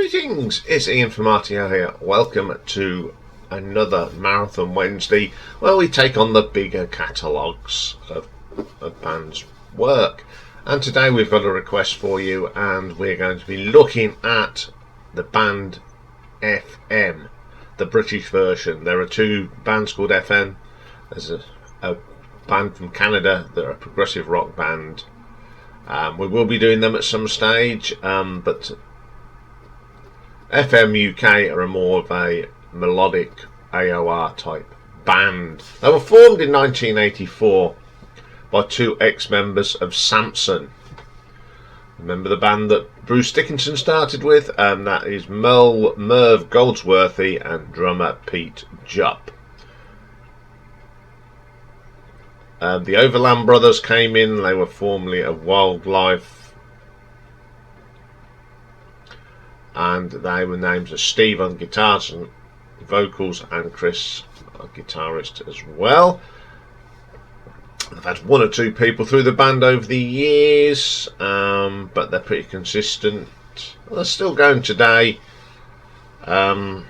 Greetings, it's Iain from RTO here. Welcome to another Marathon Wednesday where we take on the bigger catalogues of bands' work. And today we've got a request for you, and we're going to be looking at the band FM, the British version. There are two bands called FM. There's a band from Canada, they're a progressive rock band. We will be doing them at some stage, but FM UK are more of a melodic AOR type band. They were formed in 1984 by two ex-members of Samson. Remember the band that Bruce Dickinson started with? That is Merv Goldsworthy and drummer Pete Jupp. The Overland Brothers came in. They were formerly of Wildlife, and they were named as Steve on guitars and vocals, and Chris, a guitarist as well. I've had one or two people through the band over the years, but they're pretty consistent. They're still going today. They're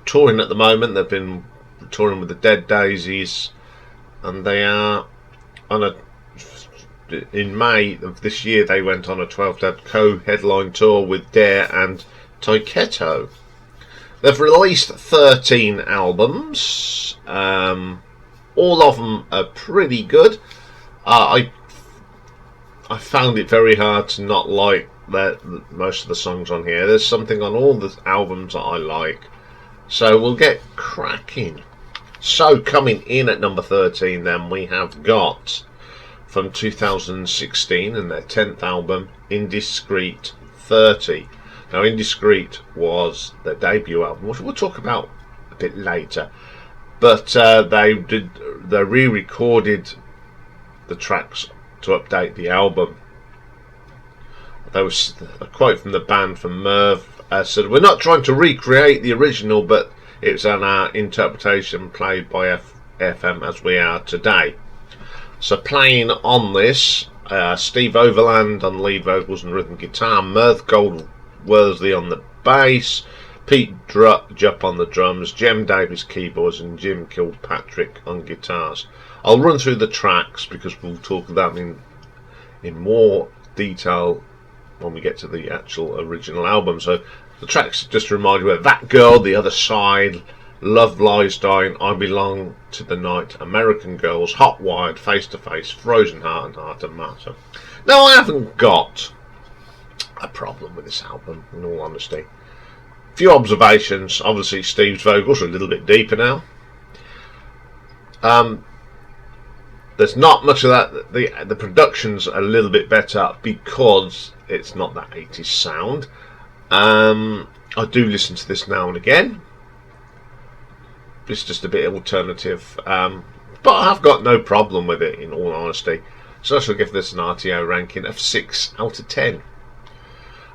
touring at the moment. They've been touring with the Dead Daisies, and they are on in May of this year they went on a 12-date co-headline tour with Dare and Takin It. They've released 13 albums. All of them are pretty good. I found it very hard to not like most of the songs on here. There's something on all the albums that I like. So we'll get cracking. So coming in at number 13 then, we have got from 2016 and their 10th album, Indiscreet 30. Now Indiscreet was their debut album, which we'll talk about a bit later. But they re-recorded the tracks to update the album. There was a quote from the band, from Merv, said, "We're not trying to recreate the original, but it's an interpretation played by FM as we are today." So playing on this, Steve Overland on lead vocals and rhythm guitar, Merv Goldsworthy on the bass, Pete Jupp on the drums, Jem Davis keyboards, and Jim Kilpatrick on guitars. I'll run through the tracks because we'll talk about them in more detail when we get to the actual original album. So the tracks just remind you of That Girl, The Other Side, Love Lies Dying, I Belong to the Night, American Girls, Hot Wired, Face to Face, Frozen Heart, and Heart and Matter. Now I haven't got a problem with this album, in all honesty. Few observations. Obviously Steve's vocals are a little bit deeper now. There's not much of that. The production's a little bit better because it's not that 80s sound. I do listen to this now and again. It's just a bit alternative, but I've got no problem with it, in all honesty. So I shall give this an RTO ranking of 6 out of 10.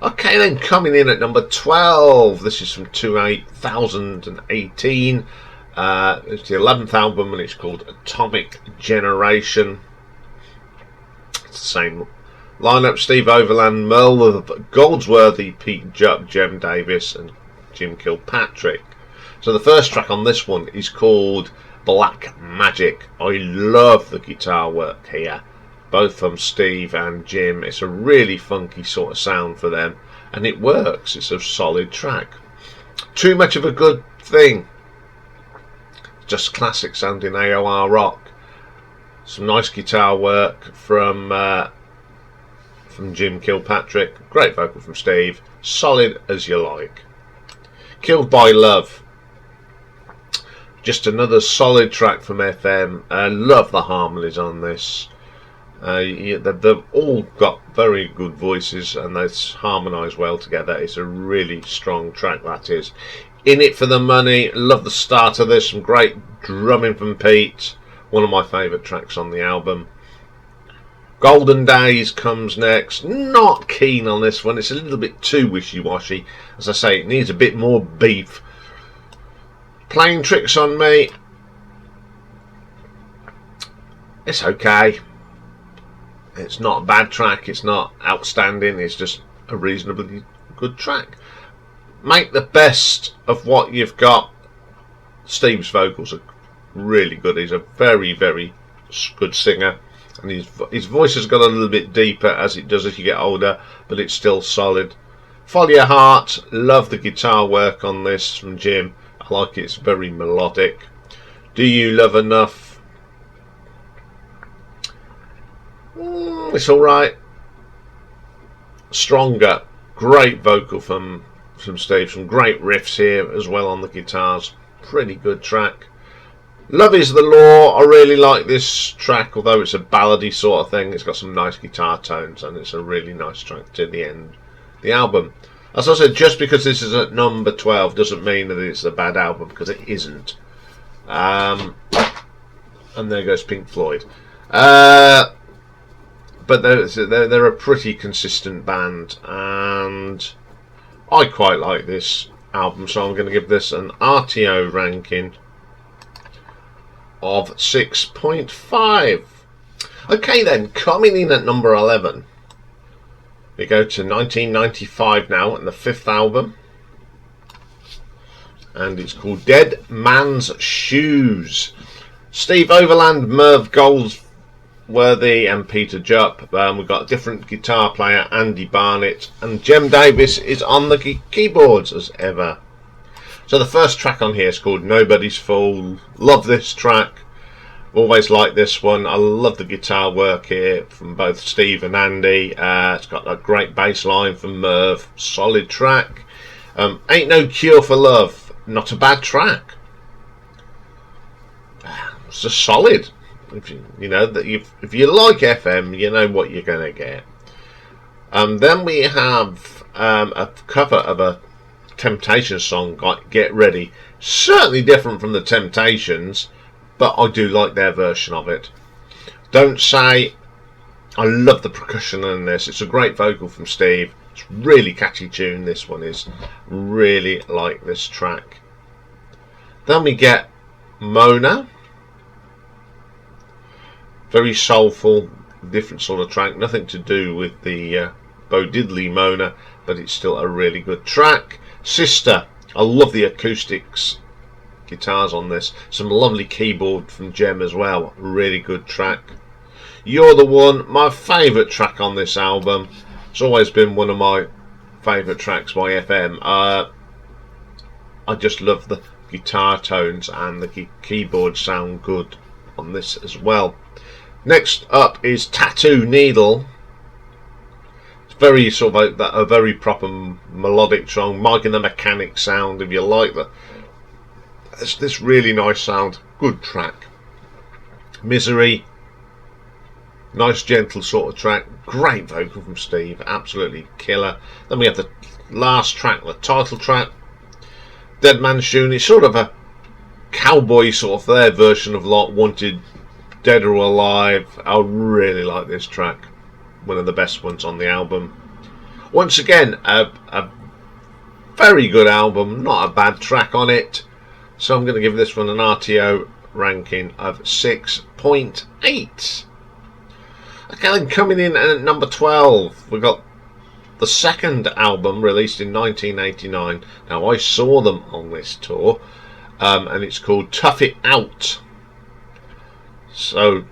Okay, then coming in at number 12, this is from 2018. It's the 11th album and it's called Atomic Generation. It's the same lineup: Steve Overland, Merv Goldsworthy, Pete Jupp, Jem Davis, and Jim Kilpatrick. So the first track on this one is called Black Magic. I love the guitar work here, both from Steve and Jim. It's a really funky sort of sound for them, and it works. It's a solid track. Too Much of a Good Thing, just classic sounding AOR rock. Some nice guitar work from Jim Kilpatrick. Great vocal from Steve. Solid as you like. Killed by Love, just another solid track from FM. I love the harmonies on this. They've all got very good voices and they harmonise well together. It's a really strong track, that is. In It for the Money, love the start of this. Some great drumming from Pete. One of my favourite tracks on the album. Golden Days comes next. Not keen on this one. It's a little bit too wishy-washy. As I say, it needs a bit more beef. Playing Tricks on Me, it's okay. It's not a bad track. It's not outstanding. It's just a reasonably good track. Make the best of what you've got. Steve's vocals are really good. He's a very, very good singer, and his voice has got a little bit deeper as it does as you get older, but it's still solid. Follow Your Heart. Love the guitar work on this from Jim. I like it. It's very melodic. Do You Love Enough? It's alright. Stronger. Great vocal from Steve. Some great riffs here as well on the guitars. Pretty good track. Love Is the Law. I really like this track, although it's a ballady sort of thing. It's got some nice guitar tones, and it's a really nice track to the end. The album, as I said, just because this is at number 12 doesn't mean that it's a bad album, because it isn't. And there goes Pink Floyd. But they're a pretty consistent band, and I quite like this album, so I'm going to give this an RTO ranking of 6.5. Okay then, coming in at number 11, we go to 1995 now, and the 5th album, and it's called Dead Man's Shoes. Steve Overland, Merv Goldsworthy and Peter Jupp. We've got a different guitar player, Andy Barnett, and Jem Davis is on the keyboards as ever. So the first track on here is called Nobody's Fool. Love this track. Always like this one. I love the guitar work here from both Steve and Andy. It's got a great bass line from Merv. Solid track. Ain't No Cure for Love. Not a bad track. It's just solid. If you like FM, you know what you're going to get. Then we have a cover of a Temptations song, Get Ready. Certainly different from the Temptations, but I do like their version of it. Don't Say. I love the percussion in this. It's a great vocal from Steve. It's really catchy tune, this one is. Really like this track. Then we get Mona. Very soulful, different sort of track. Nothing to do with the Bo Diddley Mona, but it's still a really good track. Sister. I love the acoustics guitars on this. Some lovely keyboard from Jem as well. Really good track. You're the One. My favourite track on this album. It's always been one of my favourite tracks by FM. I just love the guitar tones, and the keyboards sound good on this as well. Next up is Tattoo Needle. It's very sort of a very proper melodic song. Mike and the Mechanic sound, if you like that. It's this really nice sound. Good track. Misery. Nice gentle sort of track. Great vocal from Steve. Absolutely killer. Then we have the last track, the title track. Dead Man's Shoes. It's sort of a cowboy sort of their version of like Wanted, Dead or Alive. I really like this track. One of the best ones on the album. Once again, a very good album. Not a bad track on it. So I'm going to give this one an RTO ranking of 6.8. Okay, then coming in at number 12, we've got the second album released in 1989. Now, I saw them on this tour, and it's called Tough It Out. So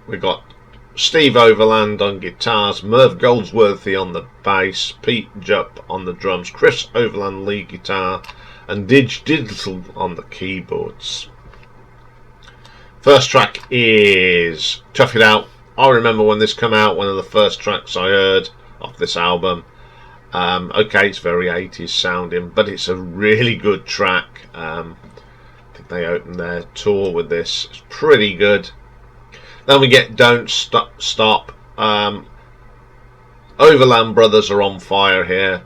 we got Steve Overland on guitars, Merv Goldsworthy on the bass, Pete Jupp on the drums, Chris Overland lead guitar, and Didge Diddle on the keyboards. First track is Tough It Out. I remember when this came out, one of the first tracks I heard off this album. Okay, it's very 80s sounding, but it's a really good track. I think they opened their tour with this. It's pretty good. Then we get Don't Stop. Overland Brothers are on fire here.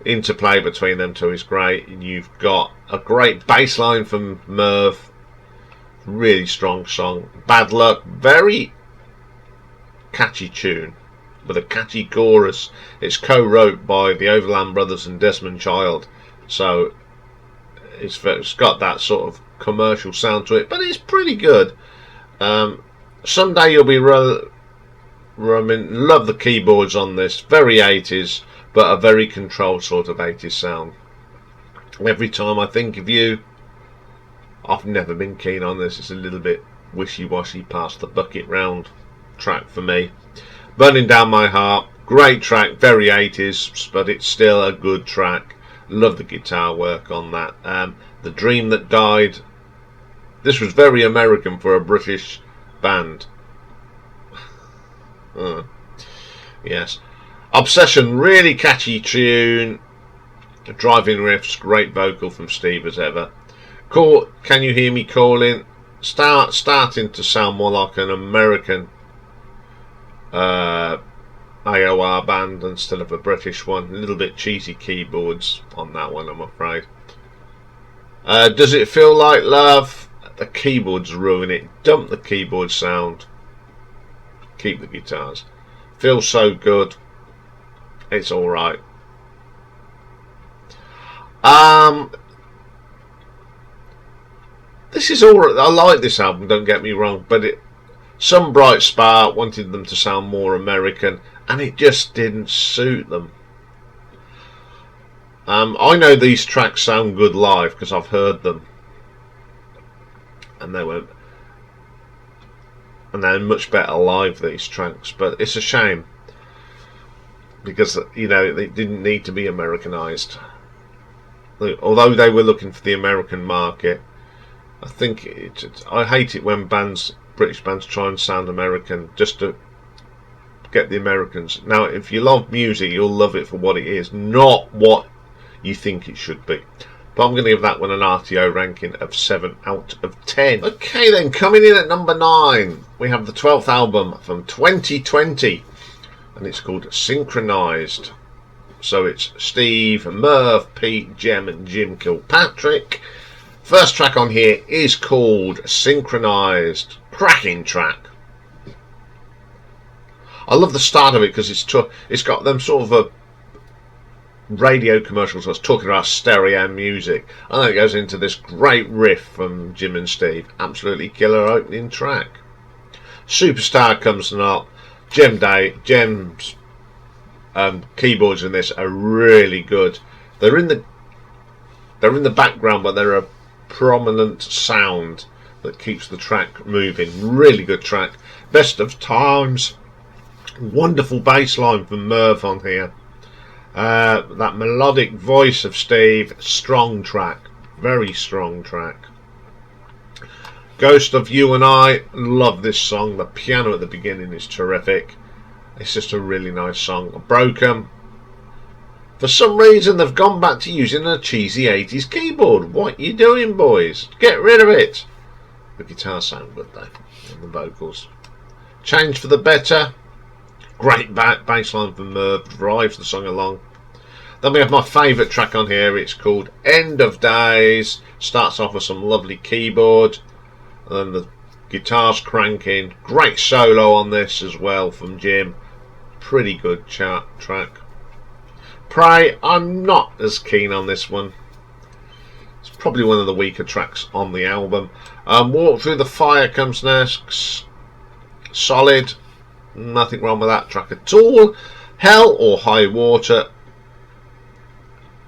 Interplay between them two is great. You've got a great bass line from Merv. Really strong song. Bad Luck. Very catchy tune with a catchy chorus. It's co-wrote by the Overland Brothers and Desmond Child, so it's got that sort of commercial sound to it, but it's pretty good. Someday You'll Be Roaming. Love the keyboards on this. Very 80s. but a very controlled sort of 80s sound. Every time I think of you, I've never been keen on this. It's a little bit wishy-washy, past the bucket round track for me. Burning Down My Heart, great track, very 80s, but it's still a good track. Love the guitar work on that. The Dream That Died, this was very American for a British band. Yes. Obsession, really catchy tune. Driving riffs, great vocal from Steve as ever. Can You Hear Me Calling? Starting to sound more like an American AOR band instead of a British one. A little bit cheesy keyboards on that one, I'm afraid. Does It Feel Like Love? The keyboards ruin it. Dump the keyboard sound. Keep the guitars. Feels So Good. It's alright. This is alright. I like this album, don't get me wrong, but some bright spark wanted them to sound more American, and it just didn't suit them. I know these tracks sound good live because I've heard them, and they're much better live, these tracks. But it's a shame because, you know, they didn't need to be Americanized. Although they were looking for the American market, I think I hate it when British bands try and sound American just to get the Americans. Now, if you love music, you'll love it for what it is, not what you think it should be. But I'm going to give that one an RTO ranking of 7 out of 10. Okay then, coming in at number 9, we have the 12th album from 2020, and it's called Synchronized. So it's Steve, Merv, Pete, Jem and Jim Kilpatrick. First track on here is called Synchronized. Cracking track. I love the start of it because it's got them sort of a radio commercials. I was talking about stereo music, and then it goes into this great riff from Jim and Steve. Absolutely killer opening track. Superstar comes up. Jem's keyboards in this are really good. They're in the background, but they're a prominent sound that keeps the track moving. Really good track. Best of Times. Wonderful bass line from Merv on here. That melodic voice of Steve. Strong track. Very strong track. Ghost of You and I. Love this song. The piano at the beginning is terrific. It's just a really nice song. Broken. For some reason they've gone back to using a cheesy 80s keyboard. What you doing, boys? Get rid of it. The guitars sound good though, and the vocals. Change for the better. Great bass line from Merv, drives the song along. Then we have my favourite track on here. It's called End of Days. Starts off with some lovely keyboard, and then the guitars cranking. Great solo on this as well from Jim. Pretty good track. Pray, I'm not as keen on this one. It's probably one of the weaker tracks on the album. Walk Through the Fire comes next. Solid. Nothing wrong with that track at all. Hell or High Water.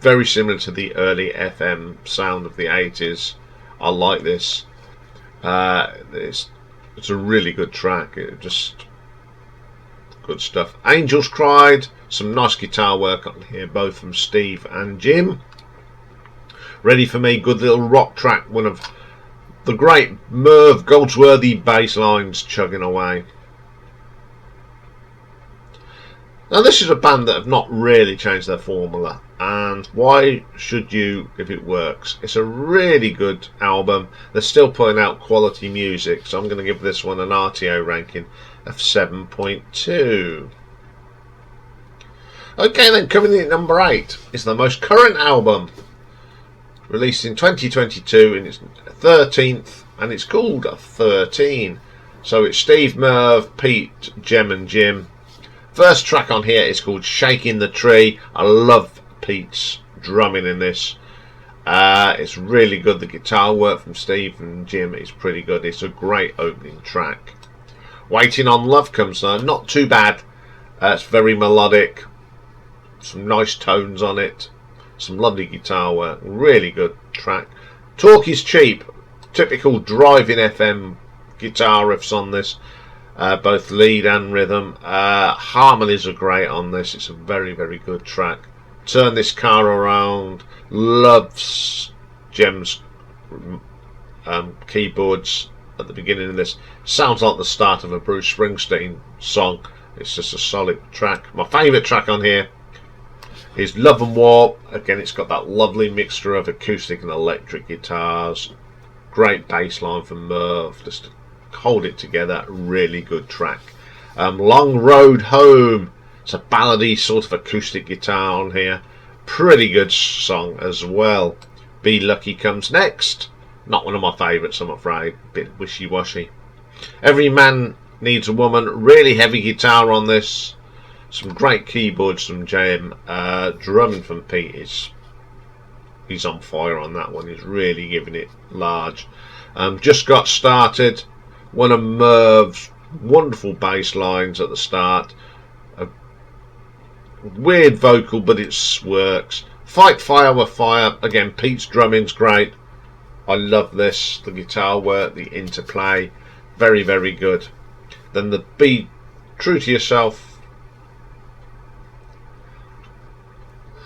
Very similar to the early FM sound of the 80s. I like this. It's a really good track. Just good stuff. Angels Cried. Some nice guitar work on here, both from Steve and Jim. Ready for Me, good little rock track. One of the great Merv Goldsworthy bass lines chugging away. Now this is a band that have not really changed their formula, and why should you if it works? It's a really good album. They're still putting out quality music, so I'm going to give this one an RTO ranking of 7.2. Okay then, coming in at number 8 is the most current album, released in 2022 in its 13th, and it's called 13. So it's Steve, Merv, Pete, Jem and Jim. First track on here is called Shaking the Tree. I love Pete's drumming in this. It's really good. The guitar work from Steve and Jim is pretty good. It's a great opening track. Waiting on Love comes on. Not too bad. It's very melodic. some nice tones on it, some lovely guitar work, really good track. Torque is cheap, typical driving FM guitar riffs on this, both lead and rhythm. Harmonies are great on this. It's a very, very good track. Turn This Car Around, loves Jem's keyboards at the beginning of this. Sounds like the start of a Bruce Springsteen song. It's just a solid track. My favourite track on here is Love and War. Again, it's got that lovely mixture of acoustic and electric guitars. Great bass line from Merv, just to hold it together. Really good track. Long Road Home. It's a ballady sort of acoustic guitar on here. Pretty good song as well. Be Lucky comes next. Not one of my favourites, I'm afraid. Bit wishy-washy. Every Man Needs a Woman. Really heavy guitar on this. Some great keyboards from Jem. Drumming from Pete. He's on fire on that one. He's really giving it large. Just Got Started. One of Merv's wonderful bass lines at the start. A weird vocal, but it works. Fight Fire with Fire. Again, Pete's drumming's great. I love this. The guitar work, the interplay. Very, very good. Then the Be True to Yourself.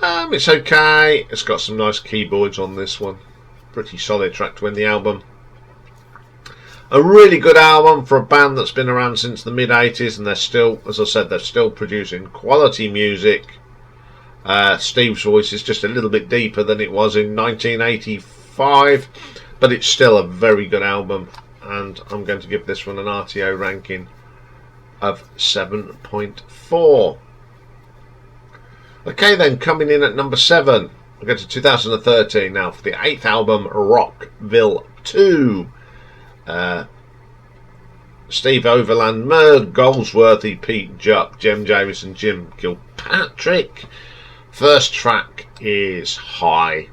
It's okay. It's got some nice keyboards on this one. Pretty solid track to win the album. A really good album for a band that's been around since the mid-80s, and they're still, as I said, they're still producing quality music. Steve's voice is just a little bit deeper than it was in 1985, but it's still a very good album, and I'm going to give this one an RTO ranking of 7.4. Okay then, coming in at number 7, we'll go to 2013 now for the 8th album, Rockville II. Steve Overland, Merv Goldsworthy, Pete Jupp, Jem Jamieson, Jim Kilpatrick. First track is High.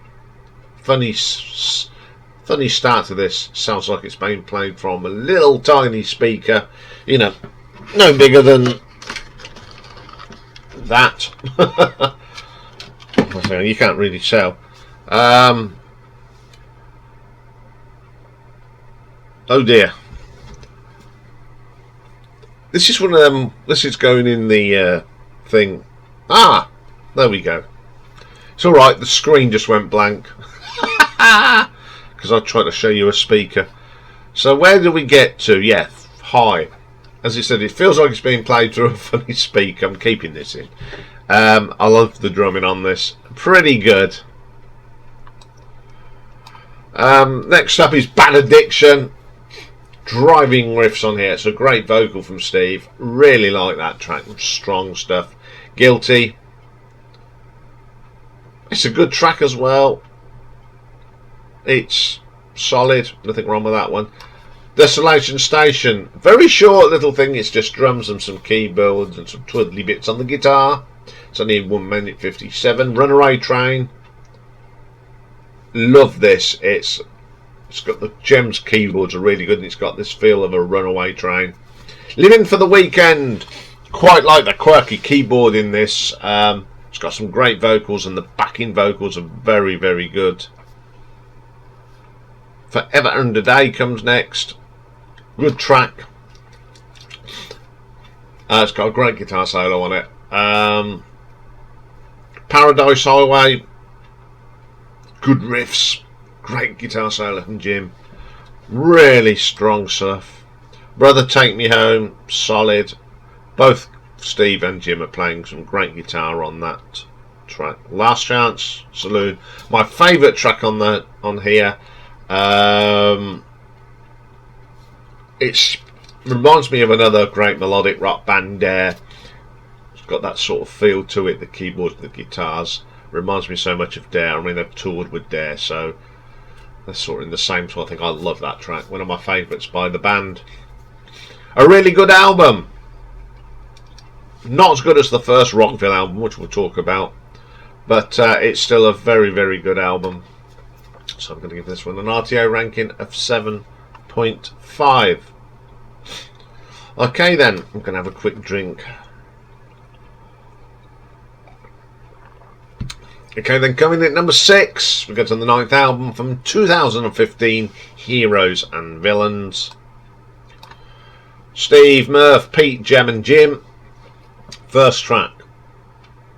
Funny start to this. Sounds like it's been played from a little tiny speaker, you know, no bigger than that. You can't really tell. Oh dear. This is one of them. This is going in the thing. Ah, there we go. It's alright, the screen just went blank. Because I tried to show you a speaker. So where do we get to? Yeah, High. As I said, it feels like it's being played through a funny speaker. I'm keeping this in. I love the drumming on this. Pretty good. Next up is Bad Addiction. Driving riffs on here. It's a great vocal from Steve. Really like that track. Strong stuff. Guilty. It's a good track as well. It's solid. Nothing wrong with that one. Desolation Station. Very short little thing. It's just drums and some keyboards and some twiddly bits on the guitar. It's only 1 minute 57. Runaway Train. Love this. It's got the Jem's keyboards are really good, and it's got this feel of a runaway train. Living for the Weekend. Quite like the quirky keyboard in this. It's got some great vocals, and the backing vocals are very, very good. Forever and a Day comes next. Good track. It's got a great guitar solo on it. Paradise Highway. Good riffs. Great guitar solo from Jim. Really strong stuff. Brother Take Me Home. Solid. Both Steve and Jim are playing some great guitar on that track. Last Chance Saloon. My favourite track on here. It reminds me of another great melodic rock band, Dare. It's got that sort of feel to it. The keyboards, the guitars. Reminds me so much of Dare. I mean, they've toured with Dare, so they're sort of in the same sort of thing. I love that track. One of my favourites by the band. A really good album. Not as good as the first Rockville album, which we'll talk about, but it's still a very, very good album. So I'm going to give this one an RTO ranking of 7.5. Okay then, I'm going to have a quick drink. Okay, then coming in at number 6, we go to the 9th album from 2015, Heroes and Villains. Steve, Murph, Pete, Jem and Jim. First track,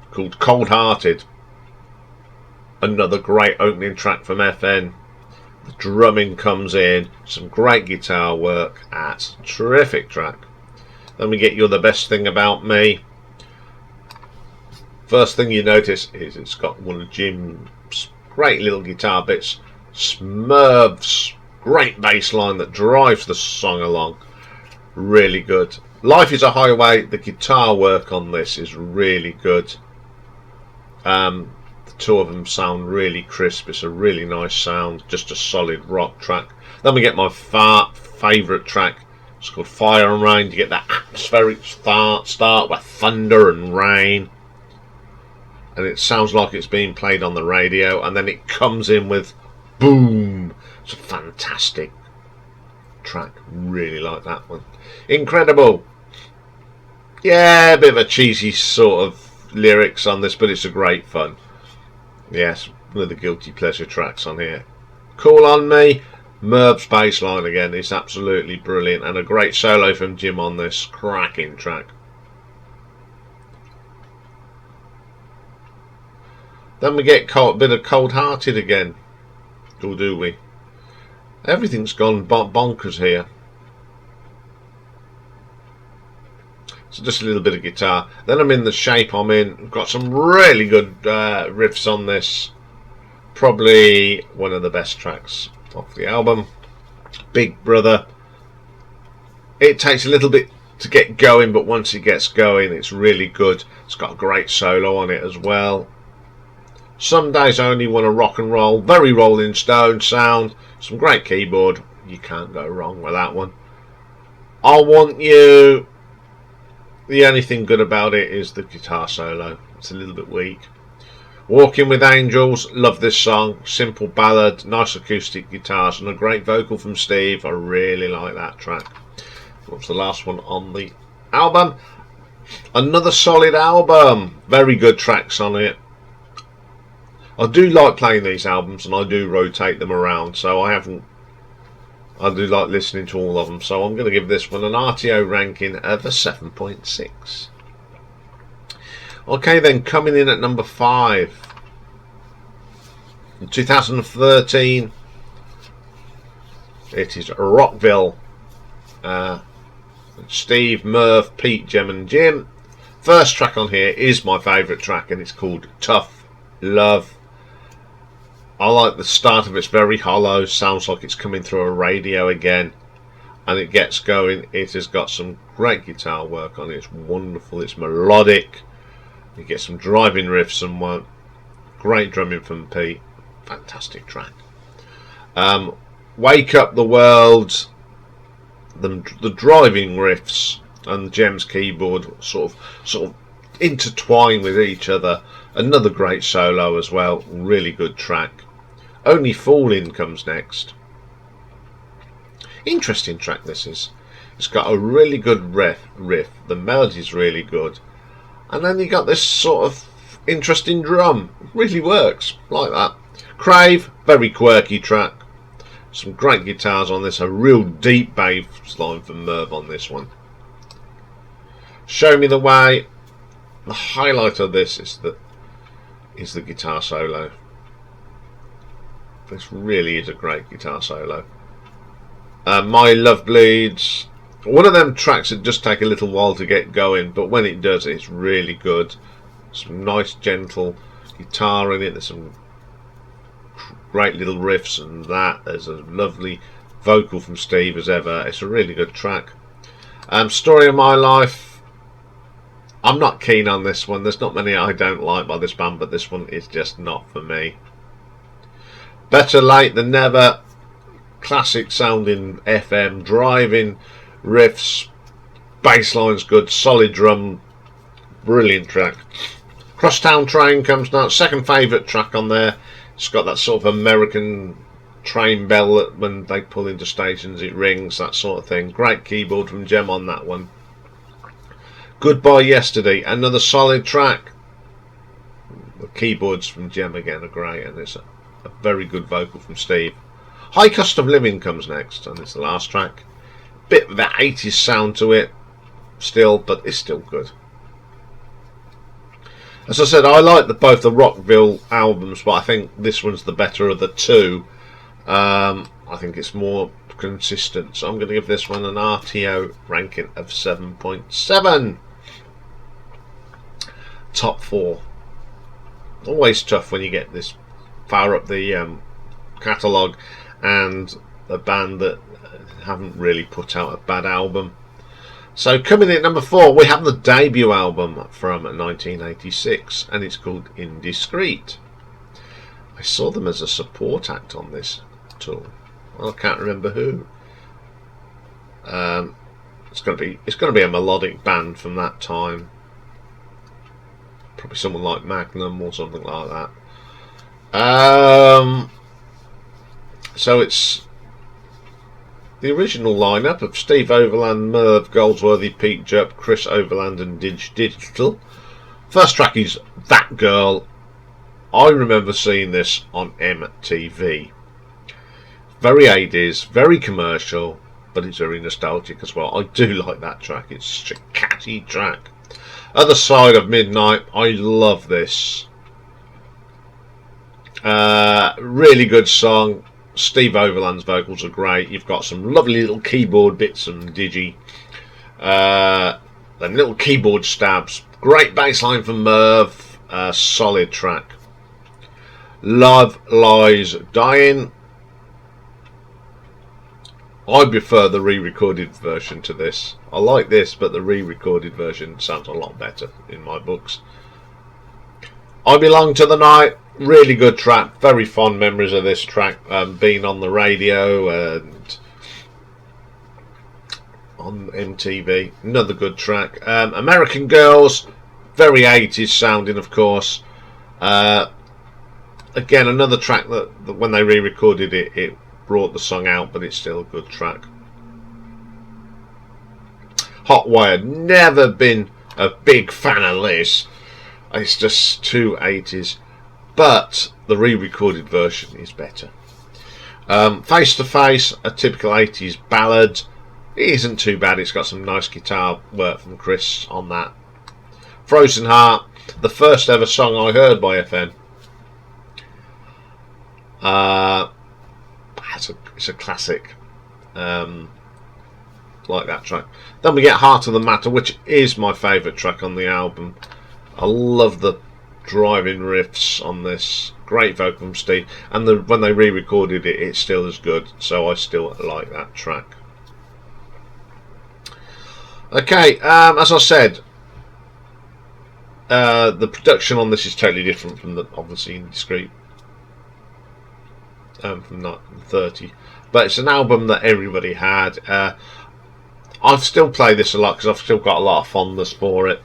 called Cold Hearted. Another great opening track from FN. The drumming comes in, some great guitar work. That's a terrific track. Then we get You're the Best Thing About Me. First thing you notice is it's got one of Jim's great little guitar bits. Smurf's great bass line that drives the song along. Really good. Life is a Highway, the guitar work on this is really good. The two of them sound really crisp. It's a really nice sound, just a solid rock track. Then we get my favourite track. It's called Fire and Rain. You get that atmospheric start with thunder and rain, and it sounds like it's being played on the radio, and then it comes in with boom. It's a fantastic track. Really like that one. Incredible. Yeah, a bit of a cheesy sort of lyrics on this, but it's a great fun. Yes, one of the guilty pleasure tracks on here. Call on Me. Merv's bass line again is absolutely brilliant, and a great solo from Jim on this. Cracking track. Then we get a bit of Cold Hearted again. Or do we? Everything's gone bonkers here. So just a little bit of guitar. Then I'm in the shape I'm in. I've got some really good riffs on this. Probably one of the best tracks off the album. Big Brother. It takes a little bit to get going, but once it gets going, it's really good. It's got a great solo on it as well. Some Days I Only Want to Rock and Roll. Very Rolling Stone sound. Some great keyboard. You can't go wrong with that one. I Want You. The only thing good about it is the guitar solo. It's a little bit weak. Walking with Angels. Love this song. Simple ballad. Nice acoustic guitars and a great vocal from Steve. I really like that track. What's the last one on the album? Another solid album. Very good tracks on it. I do like playing these albums, and I do rotate them around, so I do like listening to all of them, so I'm going to give this one an RTO ranking of a 7.6. Okay then, coming in at number 5. In 2013, it is Rockville. Steve, Murph, Pete, Jem and Jim. First track on here is my favourite track, and it's called Tough Love. I like the start of it. It's very hollow, sounds like it's coming through a radio again, and it gets going. It has got some great guitar work on it. It's wonderful. It's melodic. You get some driving riffs and one great drumming from Pete. Fantastic track. Wake Up the World. The driving riffs and Jem's keyboard sort of intertwine with each other. Another great solo as well. Really good track. Only Fooling comes next. Interesting track this is. It's got a really good riff. The melody's really good. And then you got this sort of interesting drum. Really works. Like that. Crave. Very quirky track. Some great guitars on this. A real deep bass line from Merv on this one. Show Me the Way. The highlight of this is the guitar solo. This really is a great guitar solo. My Love Bleeds. One of them tracks that just take a little while to get going, but when it does, it's really good. Some nice gentle guitar in it. There's some great little riffs and that. There's a lovely vocal from Steve as ever. It's a really good track. Story of My Life. I'm not keen on this one. There's not many I don't like by this band, but this one is just not for me. Better Late Than Never. Classic sounding FM, driving riffs, bass line's good, solid drum, brilliant track. Crosstown Train comes now, second favourite track on there. It's got that sort of American train bell that when they pull into stations it rings, that sort of thing. Great keyboard from Jem on that one. Goodbye Yesterday, another solid track. The keyboards from Jem again are great, and it's a very good vocal from Steve. High Cost of Living comes next, and it's the last track. Bit of that 80s sound to it still, but it's still good. As I said, I like both the Rockville albums, but I think this one's the better of the two. I think it's more consistent, so I'm going to give this one an RTO ranking of 7.7. Top 4. Always tough when you get this far up the catalogue and a band that haven't really put out a bad album. So coming in at number 4, we have the debut album from 1986, and it's called Indiscreet. I saw them as a support act on this tour. Well, I can't remember who. It's going to be a melodic band from that time. Probably someone like Magnum or something like that. So it's the original lineup of Steve Overland, Merv Goldsworthy, Pete Jupp, Chris Overland and Digital. First track is That Girl. I remember seeing this on MTV. Very 80s, very commercial, but it's very nostalgic as well. I do like that track. It's such a catchy track. Other Side of Midnight. I love this. Really good song. Steve Overland's vocals are great. You've got some lovely little keyboard bits and digi. Them little keyboard stabs. Great bass line from Merv. Solid track. Love Lies Dying. I prefer the re-recorded version to this. I like this, but the re-recorded version sounds a lot better in my books. I Belong to the Night. Really good track. Very fond memories of this track being on the radio and on MTV. Another good track. American Girls. Very 80s sounding, of course. Again, another track that when they re-recorded it, it brought the song out, but it's still a good track. Hot Wired. Never been a big fan of this. It's just too 80s. But the re-recorded version is better. Face to Face, a typical 80s ballad. It isn't too bad. It's got some nice guitar work from Chris on that. Frozen Heart, the first ever song I heard by FN. It's a classic. Like that track. Then we get Heart of the Matter, which is my favourite track on the album. I love the driving riffs on this. Great vocal from Steve, and when they re-recorded it, it's still as good, so I still like that track. Okay, as I said, the production on this is totally different from the obviously Indiscreet from 1930, but it's an album that everybody had. I've still played this a lot because I've still got a lot of fondness for it.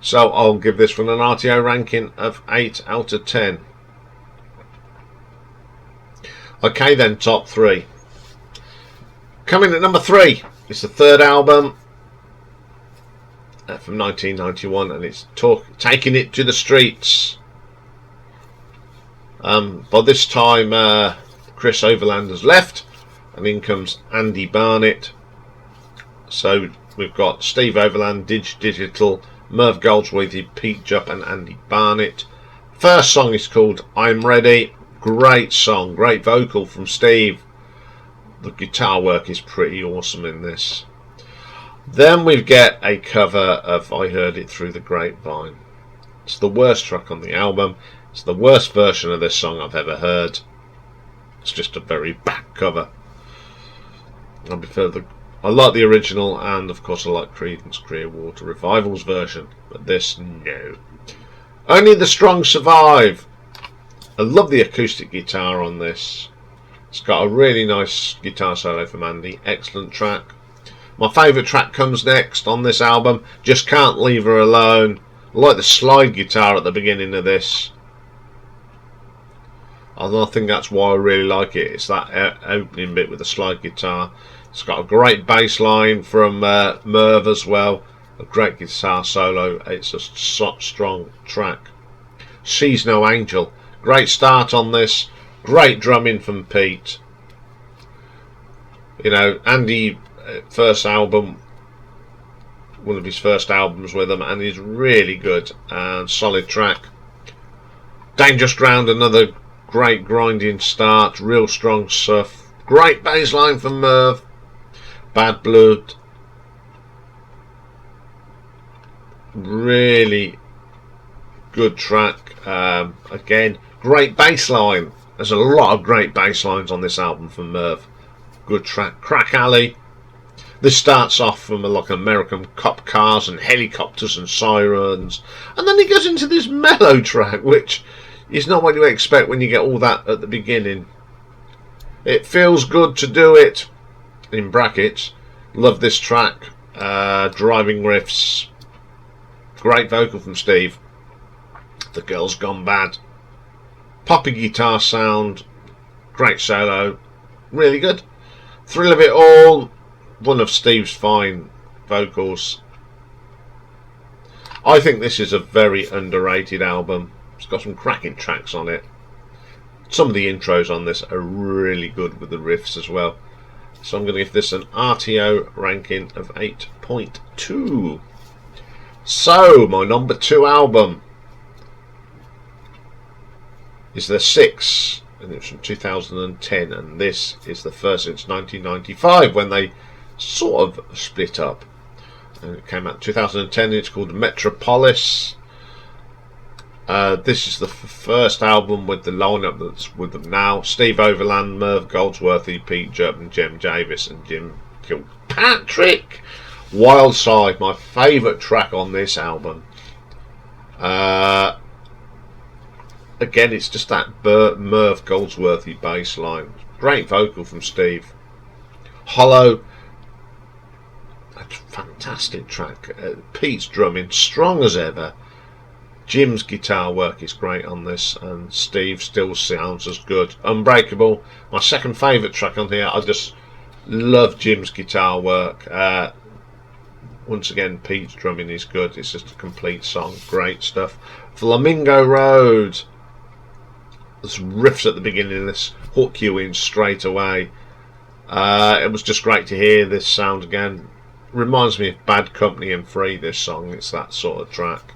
So I'll give this one an RTO ranking of 8 out of 10. Okay then, top 3. Coming at number 3, it's the third album from 1991, and it's Taking It to the Streets. By this time, Chris Overland has left, and in comes Andy Barnett. So we've got Steve Overland, Digital, Merv Goldsworthy, Pete Jupp and Andy Barnett. First song is called I'm Ready. Great song, great vocal from Steve. The guitar work is pretty awesome in this. Then we get a cover of I Heard It Through the Grapevine. It's the worst track on the album. It's the worst version of this song I've ever heard. It's just a very bad cover. I like the original, and of course I like Creedence Clearwater Revival's version, but this, no. Only the Strong Survive. I love the acoustic guitar on this. It's got a really nice guitar solo from Andy. Excellent track. My favourite track comes next on this album, Just Can't Leave Her Alone. I like the slide guitar at the beginning of this. I think that's why I really like it. It's that opening bit with the slide guitar. It's got a great bass line from Merv as well. A great guitar solo. It's a strong track. She's No Angel. Great start on this. Great drumming from Pete. You know, Andy, first album, one of his first albums with them, and he's really good and solid track. Dangerous Ground, another great grinding start, real strong stuff. Great bass line from Merv. Bad Blood. Really good track. Again, great bass line. There's a lot of great bass lines on this album from Merv. Good track. Crack Alley. This starts off from like American cop cars and helicopters and sirens, and then he goes into this mellow track, which is not what you expect when you get all that at the beginning. It feels good to do it, in brackets. Love this track. Driving riffs. Great vocal from Steve. The Girl's Gone Bad. Poppy guitar sound. Great solo. Really good. Thrill of It All. One of Steve's fine vocals. I think this is a very underrated album. It's got some cracking tracks on it. Some of the intros on this are really good with the riffs as well. So I'm going to give this an RTO ranking of 8.2. So my number 2 album is The Six, and it's from 2010, and this is the first since 1995 when they sort of split up. And it came out in 2010. It's called Metropolis. This is the first album with the lineup that's with them now: Steve Overland, Merv Goldsworthy, Pete Jupp, and Jem Davis, and Jim Kilpatrick. Wild Side, my favourite track on this album. Again, it's just that Merv Goldsworthy bass line. Great vocal from Steve. Hollow, a fantastic track. Pete's drumming, strong as ever. Jim's guitar work is great on this, and Steve still sounds as good. Unbreakable, my second favourite track on here. I just love Jim's guitar work. Once again, Pete's drumming is good. It's just a complete song. Great stuff. Flamingo Road. There's riffs at the beginning of this, hook you in straight away. It was just great to hear this sound again. Reminds me of Bad Company and Free, this song. It's that sort of track.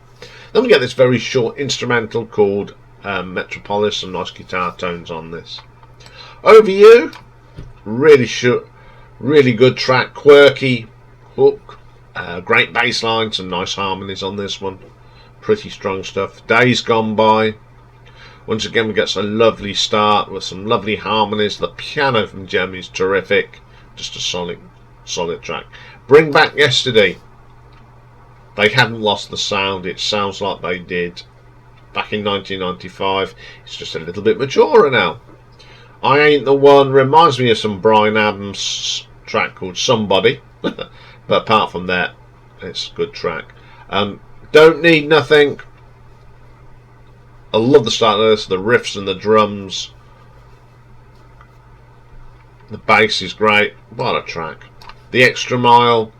Then we get this very short instrumental called Metropolis. Some nice guitar tones on this. Over You, really good track, quirky hook, great bass line, some nice harmonies on this one, pretty strong stuff. Days Gone By, once again we get a lovely start with some lovely harmonies. The piano from Jem is terrific, just a solid track. Bring Back Yesterday. They haven't lost the sound. It sounds like they did back in 1995. It's just a little bit maturer now. I Ain't the One reminds me of some Bryan Adams track called Somebody. But apart from that, it's a good track. Don't Need Nothing. I love the start of this. The riffs and the drums. The bass is great. What a track. The Extra Mile.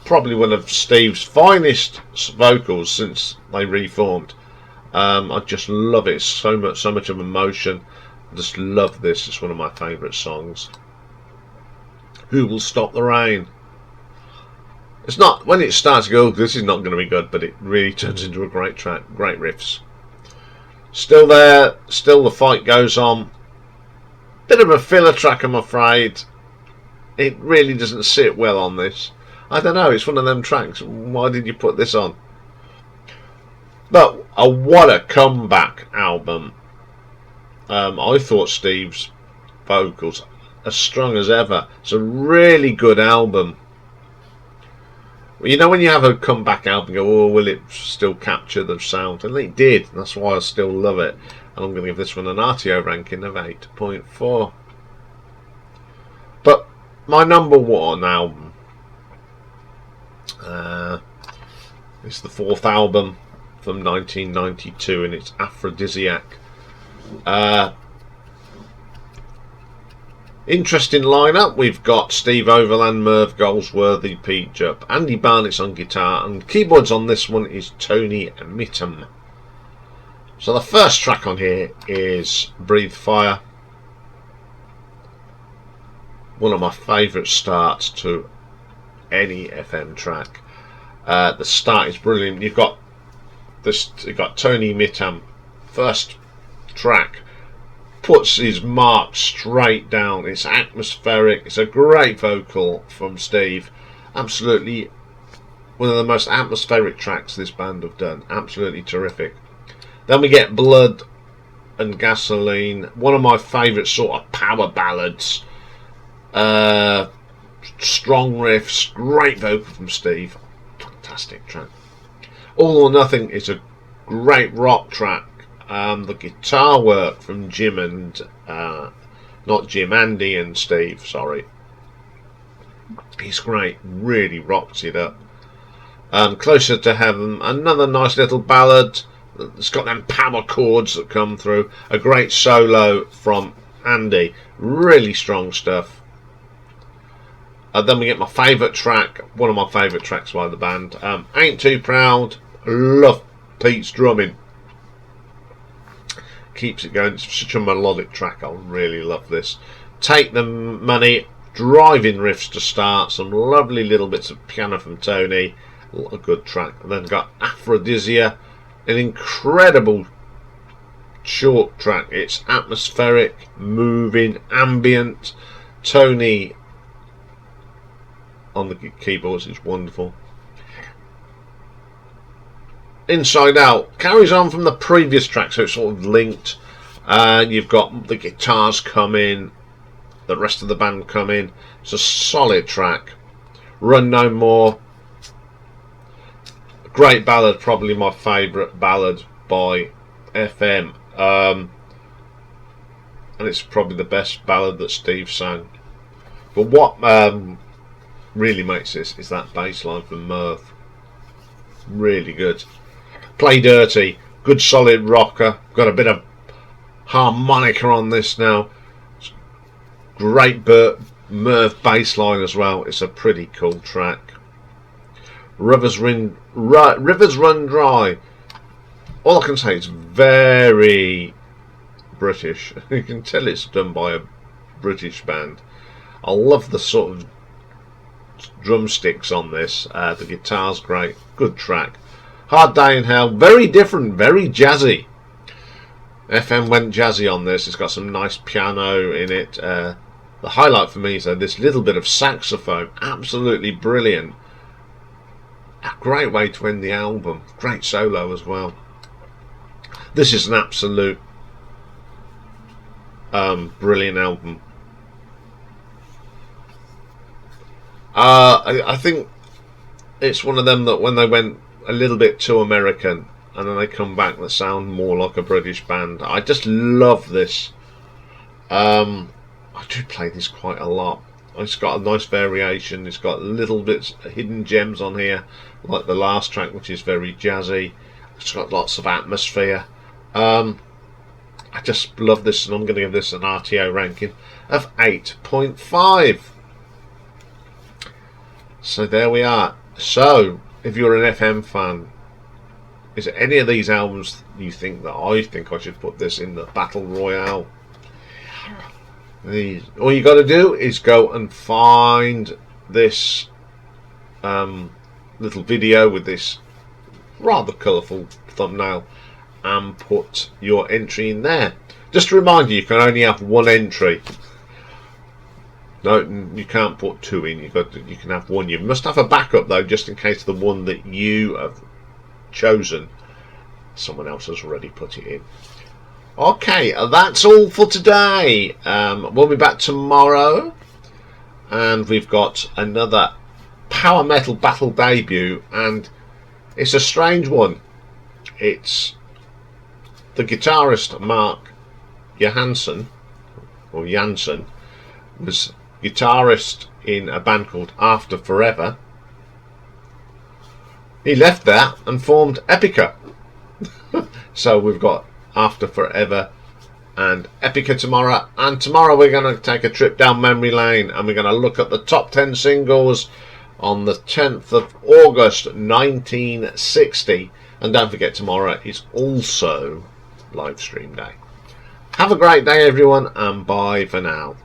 Probably one of Steve's finest vocals since they reformed. I just love it. So much of emotion. I just love this. It's one of my favourite songs. Who Will Stop the Rain? It's not, when it starts to go, this is not going to be good, but it really turns into a great track. Great riffs. Still There, Still the Fight Goes On. Bit of a filler track, I'm afraid. It really doesn't sit well on this. I don't know, it's one of them tracks. Why did you put this on? But what a comeback album. I thought Steve's vocals as strong as ever. It's a really good album. You know when you have a comeback album, you go, oh, will it still capture the sound? And it did. That's why I still love it. And I'm going to give this one an RTO ranking of 8.4. But my number 1 album, it's the 4th album from 1992, and it's Aphrodisiac. Interesting lineup. We've got Steve Overland, Merv Goldsworthy, Pete Jupp, Andy Barnett's on guitar, and keyboards on this one is Tony Mittam. So the first track on here is Breathe Fire. One of my favourite starts to any FM track. The start is brilliant. You've got Tony Mittam, first track, puts his mark straight down. It's atmospheric. It's a great vocal from Steve. Absolutely one of the most atmospheric tracks this band have done. Absolutely terrific. Then we get Blood and Gasoline, one of my favourite sort of power ballads. Strong riffs, great vocal from Steve. Fantastic track. All or Nothing is a great rock track. The guitar work from Jim and not Jim, Andy and Steve, sorry. He's great, really rocks it up. Closer to Heaven, another nice little ballad. It's got them power chords that come through. A great solo from Andy, really strong stuff. Then we get my favourite track, one of my favourite tracks by the band, Ain't Too Proud. Love Pete's drumming. Keeps it going. It's such a melodic track. I really love this. Take the Money, driving riffs to start. Some lovely little bits of piano from Tony. A good track. And then got Aphrodisiac, an incredible short track. It's atmospheric, moving, ambient. Tony on the keyboards is wonderful. Inside Out carries on from the previous track, so it's sort of linked. You've got the guitars come in, the rest of the band come in. It's a solid track. Run No More, great ballad, probably my favourite ballad by FM, and it's probably the best ballad that Steve sang. But what really makes this is that bass line from Mirth. Really good. Play Dirty, good solid rocker. Got a bit of harmonica on this now. Great Mirth bass line as well. It's a pretty cool track. Rivers Run Dry. All I can say is very British. You can tell it's done by a British band. I love the sort of drumsticks on this. The guitar's great. Good track. Hard Day in Hell, very different, very jazzy. FM went jazzy on this. It's got some nice piano in it. The highlight for me is this little bit of saxophone. Absolutely brilliant. A great way to end the album. Great solo as well. This is an absolute brilliant album. I think it's one of them that when they went a little bit too American and then they come back that sound more like a British band. I just love this. I do play this quite a lot. It's got a nice variation. It's got little bits, hidden gems on here, like the last track, which is very jazzy. It's got lots of atmosphere. I just love this, and I'm going to give this an RTO ranking of 8.5. So there we are. So if you're an FM fan, is there any of these albums you think that I should put this in the Battle Royale? All you got to do is go and find this little video with this rather colourful thumbnail and put your entry in there. Just to remind you, you can only have one entry. No, you can't put two in. You can have one. You must have a backup though, just in case the one that you have chosen, someone else has already put it in. Okay, that's all for today. We'll be back tomorrow, and we've got another power metal battle debut, and it's a strange one. It's the guitarist Mark Johansson, or Janssen, was guitarist in a band called After Forever. He left that and formed Epica. So we've got After Forever and Epica tomorrow, and tomorrow we're going to take a trip down memory lane and we're going to look at the top 10 singles on the 10th of August 1960. And don't forget, tomorrow is also live stream day. Have a great day, everyone, and bye for now.